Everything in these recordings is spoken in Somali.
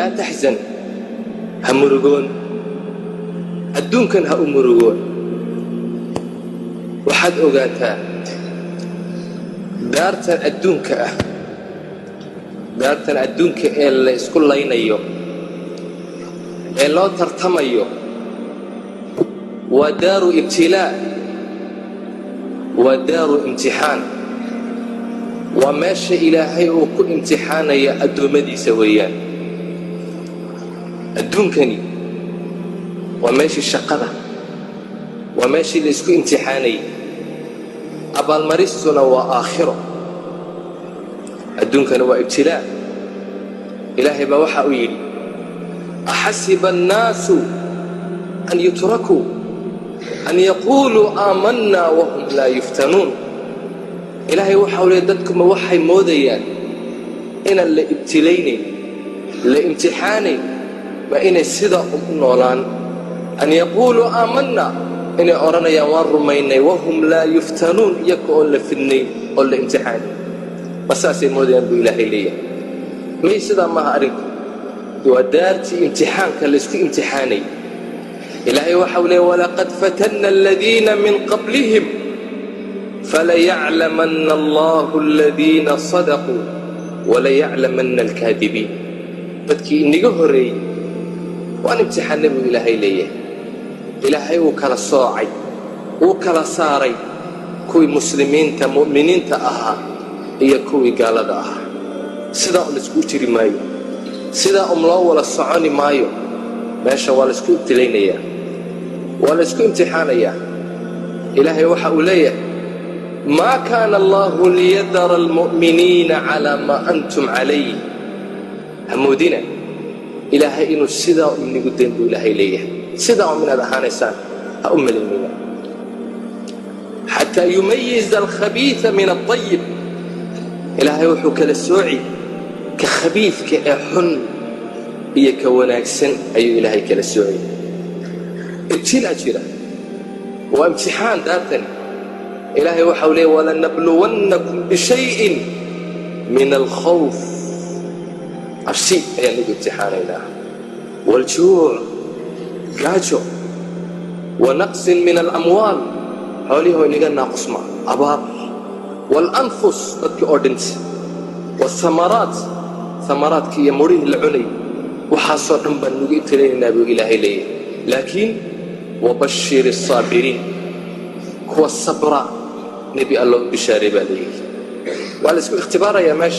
لا تحزن همرغون adduunkan ha u murugoon waxaad ogaataa daartan adduunka ee la isku laynayo ee loo tartamayo waa daaru ibtilaa waa daaru imtixaan waa meesha ilaahay uu ku imtixaanaya addoommadiisa weeyaan adduunkani waa meeshii shaqada waa meeshii la isku imtixaanayay abaalmaristuna waa aakhiro adduunkana waa ibtilaa ilaahay baa waxa uu yidhi axasiba annaasu an yutrakuu an yaquuluu aamanna wahum laa yuftanuun ilaahay waxa uu leeyahay dadkuma waxay moodayaan inaan la ibtilaynayn la imtixaanayn ma inay sidaa u noolaan أن يقولوا آمنا إن أرنيا ورمينا وهم لا يفتنون يكون لفني أو لامتحان مساسي مودين بإلهي لي ما يصدق ما أعرف ودارتي امتحان كالسكي امتحاني إلهي وحولي ولقد فتنا الذين من قبلهم فليعلمن الله الذين صدقوا وليعلمن الكاذبين بدكي إني قهري وأنا امتحان نبي إلهي لي إلهي وكلا صاعي وكلا صاري كوي مسلمين مؤمنين أها هي كوي قال أها سدا لسكوتري مايو سدا الله ولا الصعاني مايو ماشى ولا سكوت لينيا ولا سكوت امتحانيا إلهي وحوليا ما كان الله ليذر المؤمنين على ما أنتم عليه همودنا إلهي إنه سدا من قدام إلهي ليه سدا من هذا حانسان أم المؤمنين حتى يميز الخبيث من الطيب إلهي وحوك للسوعي كخبيث كأحن هي كوناكسن أي إلهي كالسوعي ابتلاء جرا وامتحان دارتني إلهي وحولي ولنبلونكم بشيء من الخوف عبسي يعني امتحاننا والجوع قاجو ونقص من الأموال حوليه إنك ناقص مع أبار والأنفس ضدك أوردنس والثمرات ثمرات كي يمريه العني وحاصر نبن نجيت لنا بإلهي لي لكن وبشر الصابرين هو الصبر نبي الله بشاري بالي وعلى اختبار يا مش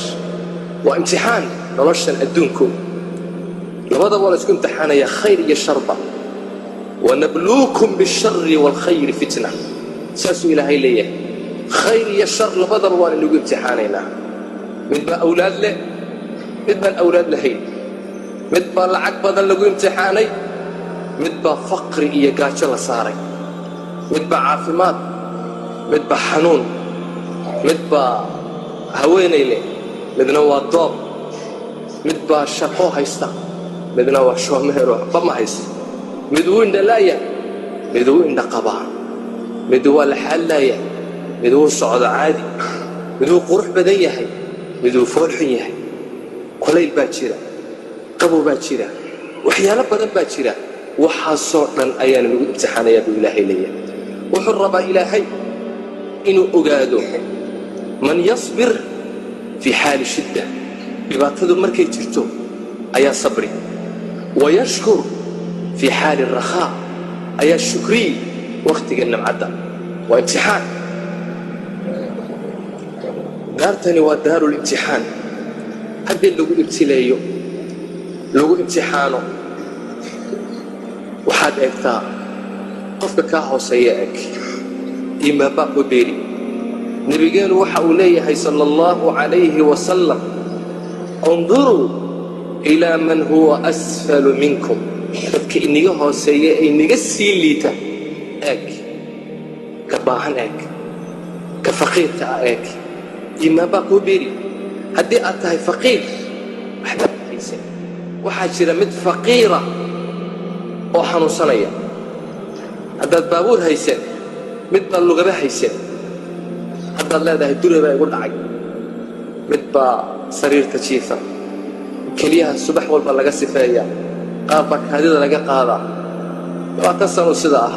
وامتحان نرشن أدونكم لماذا ولا سكون امتحانا يا خير يا شرطة ونبلوكم بالشر والخير فتنة ساسو إلهي ليه خير يا شر لماذا ولا نقول امتحاننا من بقى أولاد له من بقى الأولاد لهين من بقى العقب بدل نقول امتحاني من بقى فقر إيا قاتل صاري من بقى عافمات من بقى حنون من بقى هويني ليه midna waa doob mid baa shaqo haysta midna waa shoomeero bama haysta mid uu indhalaya mid uu indha qabaa mid waa la xalaya mid uu socdo caadi mid uu qurux badan yahay mid uu fool xun yahay kulayl baa jira qabow baa jira waxyaalo badan baa jira waxaasoo dhan ayaan lagu imtixaanayaa buu ilaahay leeyahay wuxuu rabaa ilaahay inuu ogaado man yasbir في حال الشدة بباطل مركي ترتو أيا صبري ويشكر في حال الرخاء أيا الشكري وقت قلنا معدى وامتحان دارتني ودار الامتحان هذا اللي لقوا ابتلايه لقوا امتحانه وحاد اكتار قفك كاهو سيئك إما بقوا بيري نبينا وحوليه صلى الله عليه وسلم انظروا إلى من هو أسفل منكم فكإني هو سيئ إني السيليته أك كباهن أك كفقير تأك إما بقوا بيري هدي أتاي فقير وحدا حيسن وحاجرة مد فقيرة وحنو صنية هذا البابور هيسن مد اللغة هيسن هذا لا ده الدنيا بقى يقول عاي مد با سرير تشيفة keliyaha subax walba laga sifeeyaa, qaar baa kaadida laga qaadaa 20 sano sida ah,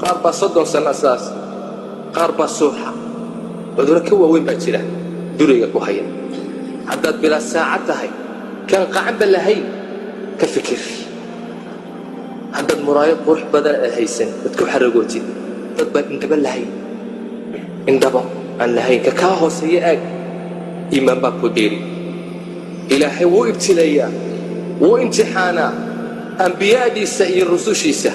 qaar baa 30 sano sidaas, qaar baa suuxa. cudurro ka waaweyn baa jira duriga ku haya. haddaad bilaa saacad tahay kan qacanba lahayn ka fikir. haddaad muraayad qurux badan haysan dad ku xaragootid, dad baan indhaba lahayn, indhaba aan lahayn, ka kaa hooseeya aag, iimaan baa ku dheeri. ilaahay wuu ibtilayaa, wuu imtixaanaa ambiyadiisa iyo rusushiisa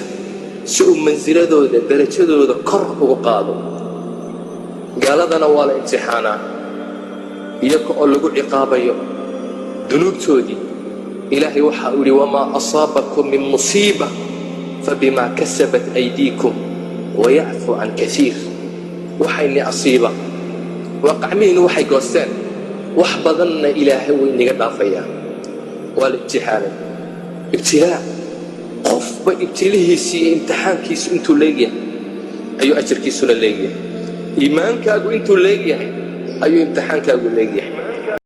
si uu mansiladooda darajadooda kor ugu qaado. gaaladana waa la imtixaanaa iyaga oo lagu ciqaabayo dunuubtoodii. ilaahay waxa uu yidhi wamaa asaabakum min musiiba fabimaa kasabat aydiikum wayacfu can kaiir. waxayni asiiba waa qacmihiinu waxay goosteen, wax badanna ilaahay wuu inaga dhaafayaa. waa la imtixaanay. ibtilaa qofba ibtilihiisii iyo imtixaankiisu intuu leegyahay ayuu ajarkiisuna leegyahay. iimaankaagu intuu leegyahay ayuu imtixaankaagu leegyahay.